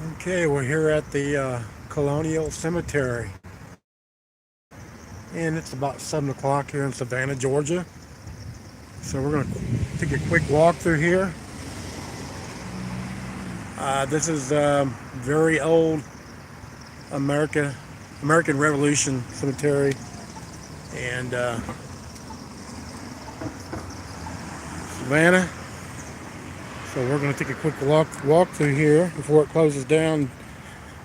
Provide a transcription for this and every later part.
Okay, we're here at the Colonial Cemetery, and it's about 7 o'clock here in Savannah, Georgia. So we're going to take a quick walk through here. This is very old America, American Revolution Cemetery, and Savannah. So we're going to take a quick walk through here before it closes down.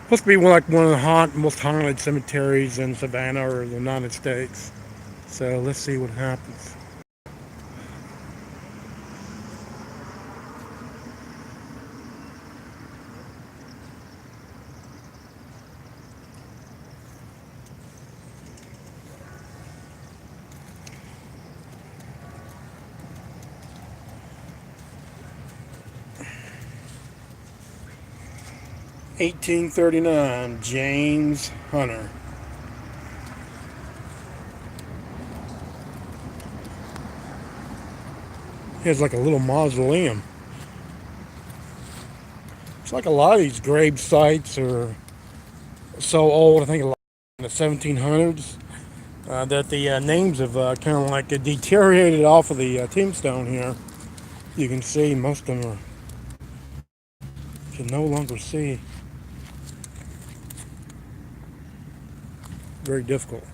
Supposed to be one of the most haunted cemeteries in Savannah or the United States. So let's see what happens. 1839, James Hunter. He has like a little mausoleum. It's like a lot of these grave sites are so old. I think a lot in the 1700s that the names have kind of like deteriorated off of the tombstone here. You can see most of them are you can no longer see. Very difficult.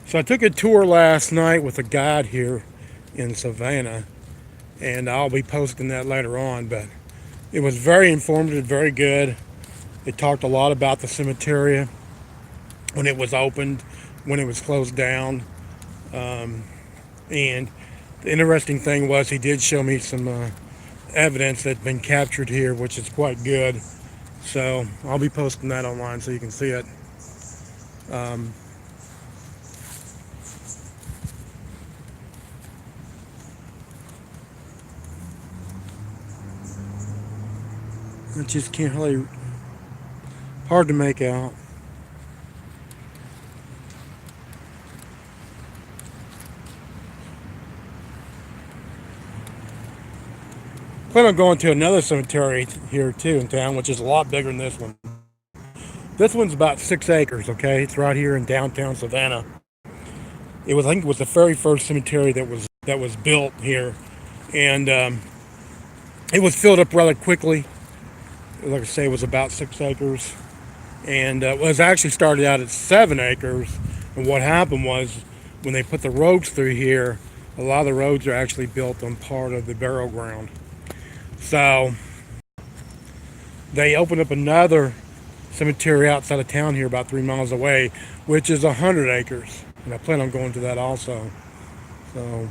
So I took a tour last night with a guide here in Savannah, and I'll be posting that later on. But it was very informative, very good. It talked a lot about the cemetery when it was opened, when it was closed down, and the interesting thing was he did show me some evidence that's been captured here, which is quite good. So I'll be posting that online so you can see it. Um, I just can't really, hard to make out. Plan on going to another cemetery here too in town, which is a lot bigger than this one. This one's about 6 acres. Okay, it's right here in downtown Savannah. I think it was the very first cemetery that was built here, and it was filled up rather quickly. Like I say, it was about 6 acres, and it was actually started out at 7 acres. And what happened was when they put the roads through here, a lot of the roads are actually built on part of the burial ground. So they opened up another cemetery outside of town here, about 3 miles away, which is 100 acres, and I plan on going to that also. So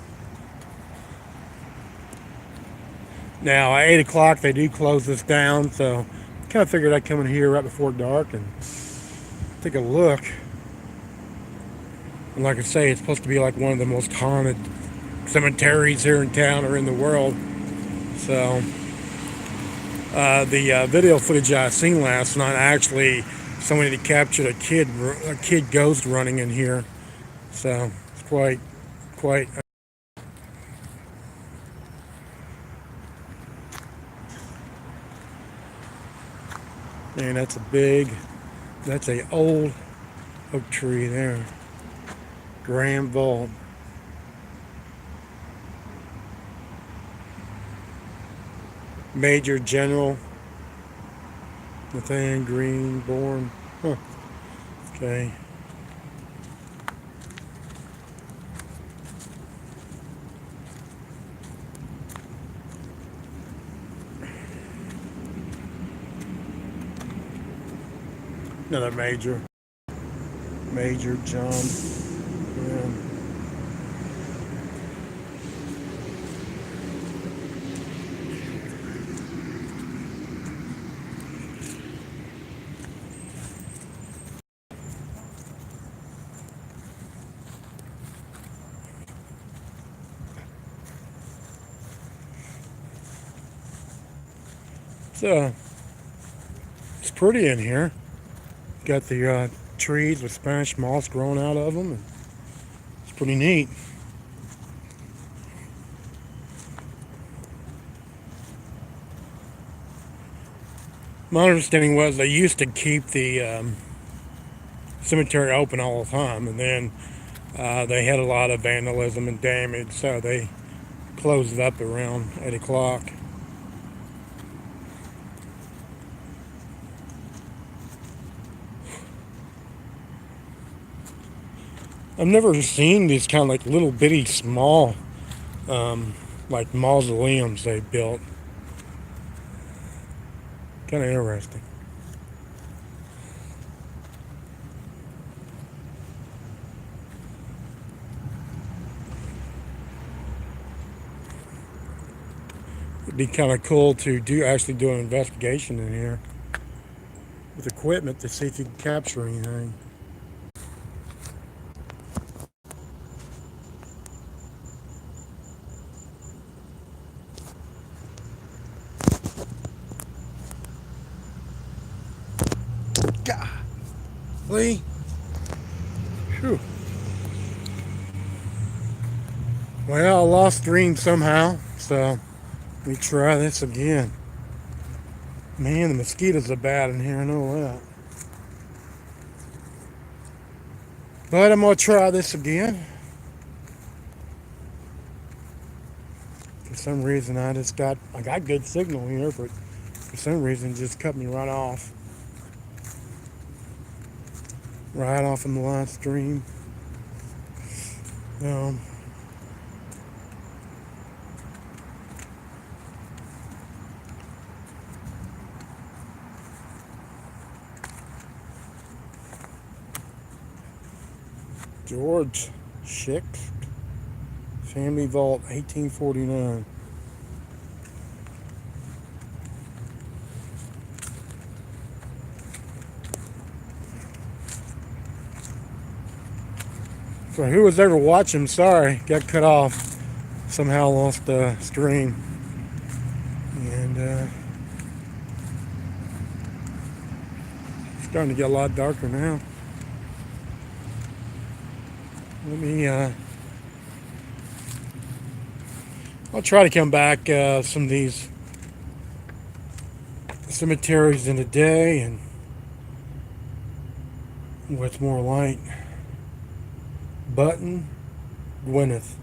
now at 8 o'clock they do close this down, so kind of figured I'd come in here right before dark and take a look. And like I say, it's supposed to be like one of the most haunted cemeteries here in town or in the world. So the video footage I seen last night, actually somebody that captured a kid ghost running in here. So it's quite. Man, that's a old oak tree there. Grand Vault. Major General Nathan Green born. Huh. Okay. Another major. Major John. Yeah. So it's pretty in here. Got the trees with Spanish moss growing out of them. And it's pretty neat. My understanding was they used to keep the cemetery open all the time, and then they had a lot of vandalism and damage, so they closed it up around 8 o'clock. I've never seen these kind of like little bitty small like mausoleums they built. Kind of interesting. It'd be kind of cool to actually do an investigation in here with equipment to see if you can capture anything. Golly. Whew. Well, I lost green somehow, so let me try this again. Man, the mosquitoes are bad in here, I know that. But I'm gonna try this again. For some reason, I got good signal here, but for some reason, it just cut me right off. Right off in the live stream. Um, George Schick, Family Vault, 1849. So who was ever watching? Sorry, got cut off. Somehow lost the stream. And it's starting to get a lot darker now. Let me I'll try to come back some of these cemeteries in a day and with more light. Button Gwyneth,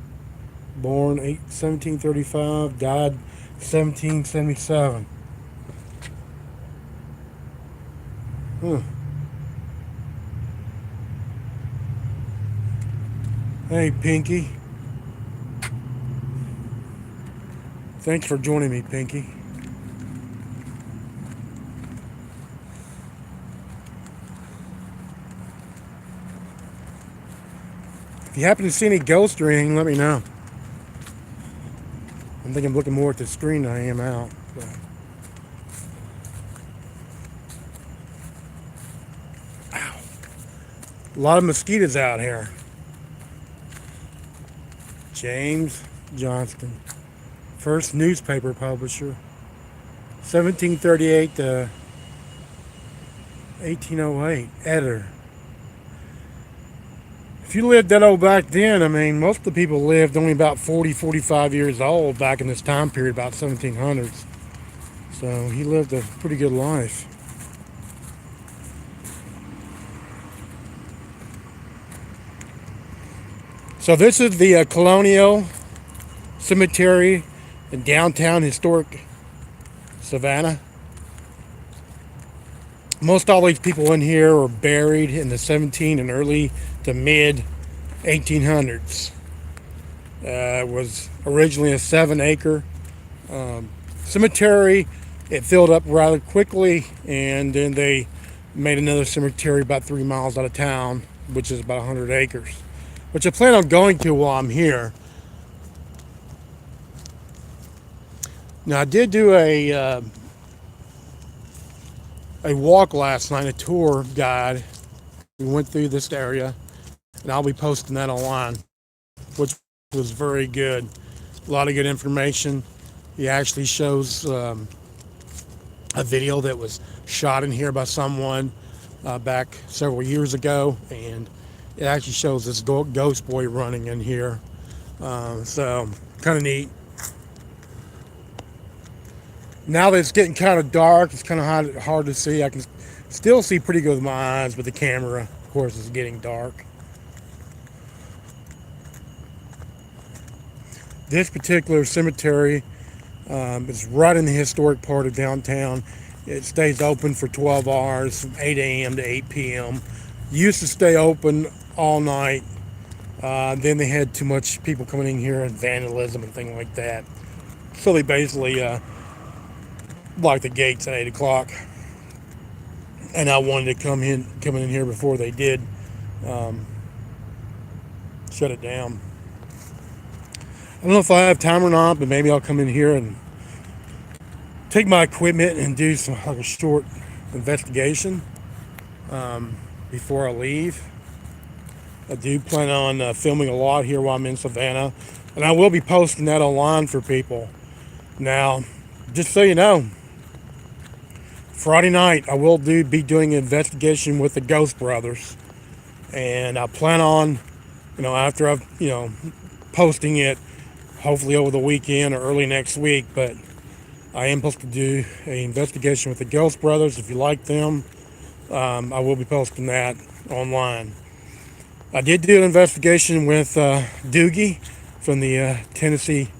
born 1735, died 1777. Huh. Hey, Pinky. Thanks for joining me, Pinky. If you happen to see any ghosts or anything, let me know. I think I'm looking more at the screen than I am out. But. Ow. A lot of mosquitoes out here. James Johnston, first newspaper publisher, 1738 to 1808, editor. If you lived that old back then, I mean, most of the people lived only about 40, 45 years old back in this time period, about 1700s. So he lived a pretty good life. So this is the Colonial Cemetery in downtown historic Savannah. Most all these people in here are buried in the 17 and early to mid 1800s. It was originally a 7-acre cemetery. It filled up rather quickly, and then they made another cemetery about 3 miles out of town, which is about 100 acres, which I plan on going to while I'm here. Now, I did do a walk last night, a tour guide. We went through this area, and I'll be posting that online, which was very good. A lot of good information. He actually shows a video that was shot in here by someone back several years ago, and it actually shows this ghost boy running in here. So, kind of neat. Now that it's getting kind of dark, it's kind of hard to see. I can still see pretty good with my eyes, but the camera, of course, is getting dark. This particular cemetery is right in the historic part of downtown. It stays open for 12 hours from 8 a.m. to 8 p.m. Used to stay open all night. Then they had too much people coming in here and vandalism and things like that. So they basically locked the gates at 8 o'clock. And I wanted to come in here before they did um, shut it down. I don't know if I have time or not, but maybe I'll come in here and take my equipment and do some like a short investigation before I leave. I do plan on filming a lot here while I'm in Savannah, and I will be posting that online for people. Now, just so you know, Friday night I will be doing an investigation with the Ghost Brothers, and I plan on, after I've posting it, hopefully over the weekend or early next week. But I am supposed to do an investigation with the Ghost Brothers. If you like them, I will be posting that online. I did do an investigation with Doogie from the Tennessee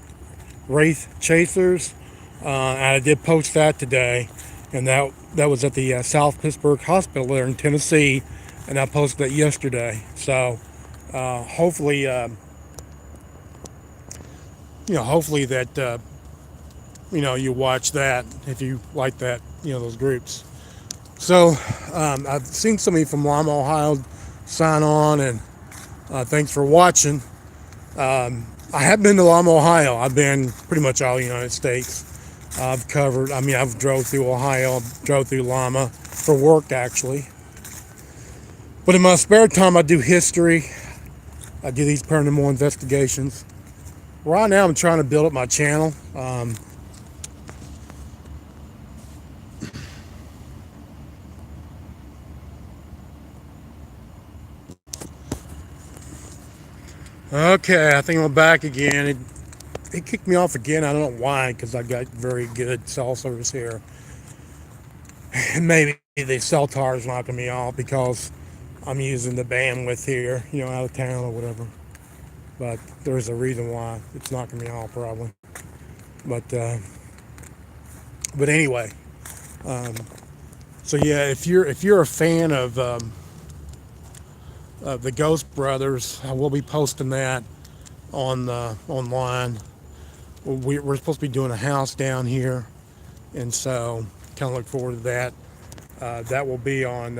Wraith Chasers. And I did post that today, and that was at the South Pittsburgh Hospital there in Tennessee, and I posted that yesterday. So hopefully, hopefully that you watch that if you like that, those groups. So I've seen somebody from Lima, Ohio sign on, and thanks for watching. I have been to Lima, Ohio. I've been pretty much all the United States. I've drove through Ohio, drove through Lima for work actually. But in my spare time, I do history. I do these paranormal investigations. Right now, I'm trying to build up my channel. Okay, I think I'm back again. It kicked me off again. I don't know why, because I got very good cell service here. And maybe the cell tower's knocking me off because I'm using the bandwidth here, out of town or whatever. But there's a reason why it's knocking me off, probably. But anyway, so yeah, if you're a fan of the Ghost Brothers, I will be posting that on online. We're supposed to be doing a house down here, and so kind of look forward to that. That will be on.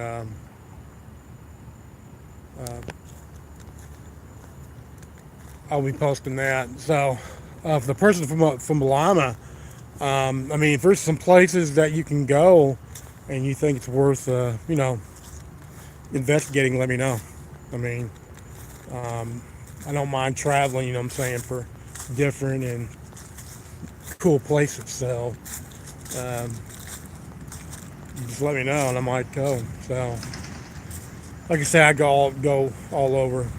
I'll be posting that. So, for the person from Lima, if there's some places that you can go, and you think it's worth, investigating, let me know. I mean, I don't mind traveling. What I'm saying, for different and cool places. So, just let me know, and I might go. So, like I said, I go all over.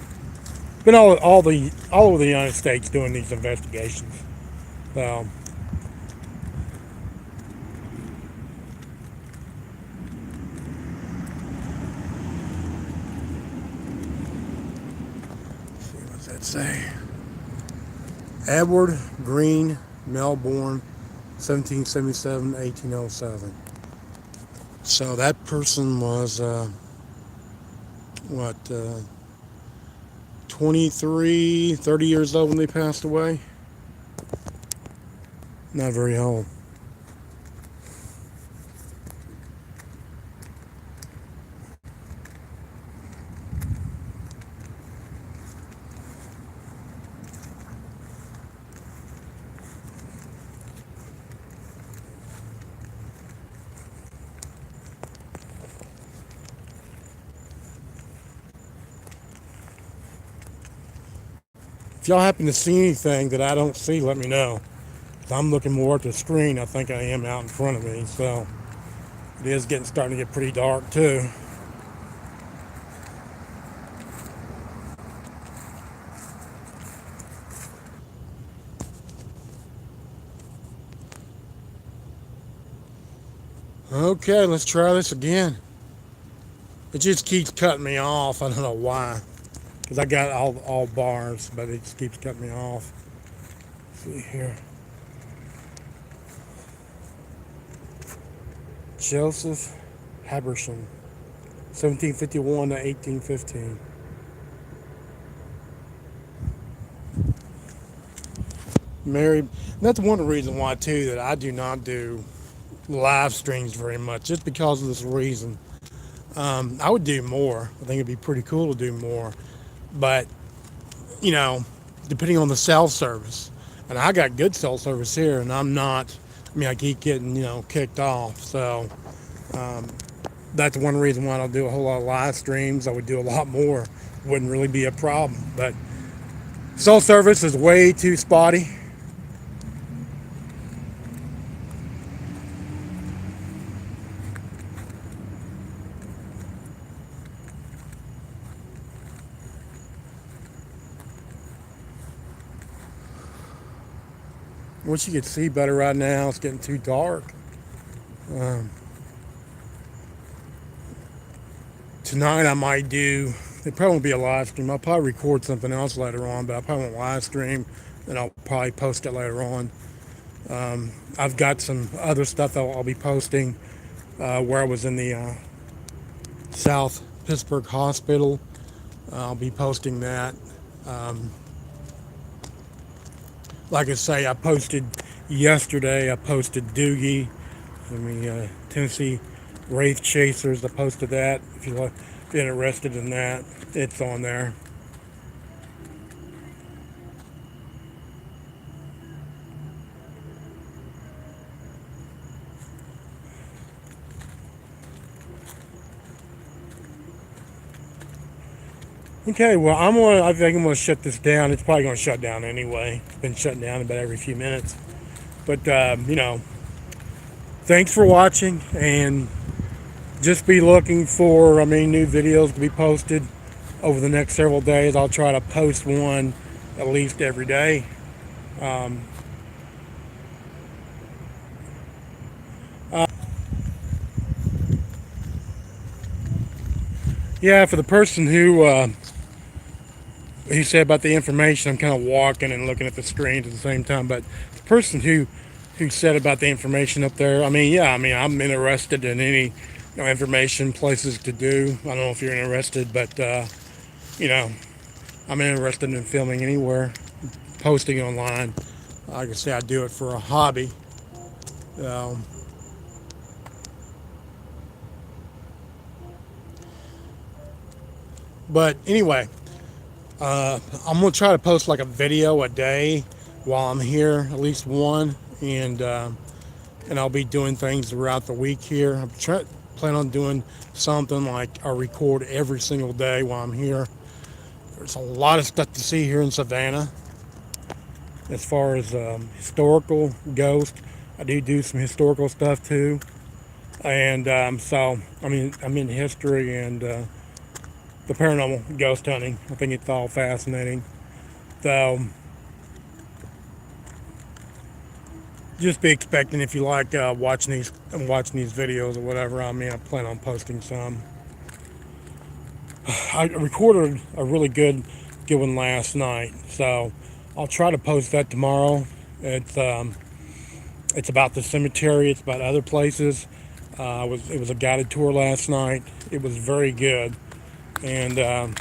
Been all over the United States doing these investigations. So, let's see, what's that say? Edward Green, Melbourne, 1777, 1807. So that person was what? 23, 30 years old when they passed away. Not very old. If y'all happen to see anything that I don't see, let me know. I'm looking more at the screen. I think I am out in front of me, so it is starting to get pretty dark too. Okay, let's try this again. It just keeps cutting me off. I don't know why. Because I got all bars, but it just keeps cutting me off. Let's see here. Joseph Haberson, 1751 to 1815. Married. That's one reason why, too, that I do not do live streams very much, just because of this reason. I would do more. I think it'd be pretty cool to do more. But, you know, depending on the cell service. And I got good cell service here, and I'm not, I mean, I keep getting, kicked off. So that's one reason why I don't do a whole lot of live streams. I would do a lot more. Wouldn't really be a problem. But cell service is way too spotty. Wish you could see better right now. It's getting too dark. Um, Tonight I might do, it probably won't be a live stream. I'll probably record something else later on, but I probably won't live stream, and I'll probably post it later on. I've got some other stuff that I'll be posting where I was in the South Pittsburgh Hospital. I'll be posting that. Um, like I say, I posted yesterday, I posted Doogie, Tennessee Wraith Chasers. I posted that. If you're interested in that, it's on there. Okay, well, I think I'm gonna shut this down. It's probably gonna shut down anyway. It's been shutting down about every few minutes. But thanks for watching, and just be looking for, new videos to be posted over the next several days. I'll try to post one at least every day. Um, uh, yeah, for the person who said about the information, I'm kind of walking and looking at the screens at the same time. But the person who said about the information up there, I'm interested in any information, places to do. I don't know if you're interested, but I'm interested in filming anywhere, posting online. Like I say, I do it for a hobby. Um, but anyway, I'm gonna try to post like a video a day while I'm here, at least one, and I'll be doing things throughout the week here. Plan on doing something like I record every single day while I'm here. There's a lot of stuff to see here in Savannah as far as historical ghost. I do some historical stuff too, and I'm in history and the paranormal ghost hunting. I think it's all fascinating. So just be expecting, if you like watching these videos or whatever. I plan on posting some. I recorded a really good one last night, so I'll try to post that tomorrow. It's about the cemetery. It's about other places. It was a guided tour last night. It was very good, and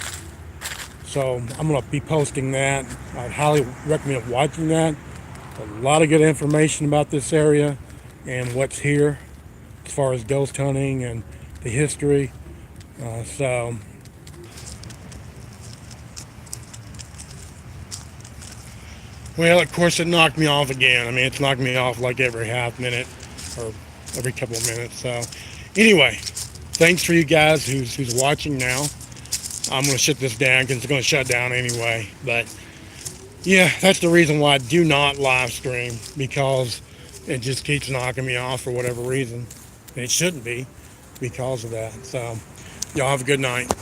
so I'm gonna be posting that. I'd highly recommend watching that. A lot of good information about this area and what's here as far as ghost hunting and the history. Well, of course, it knocked me off again. It's knocked me off like every half minute or every couple of minutes. So, anyway, thanks for you guys who's watching now. I'm going to shut this down because it's going to shut down anyway. But, yeah, that's the reason why I do not live stream, because it just keeps knocking me off for whatever reason. And it shouldn't be because of that. So, y'all have a good night.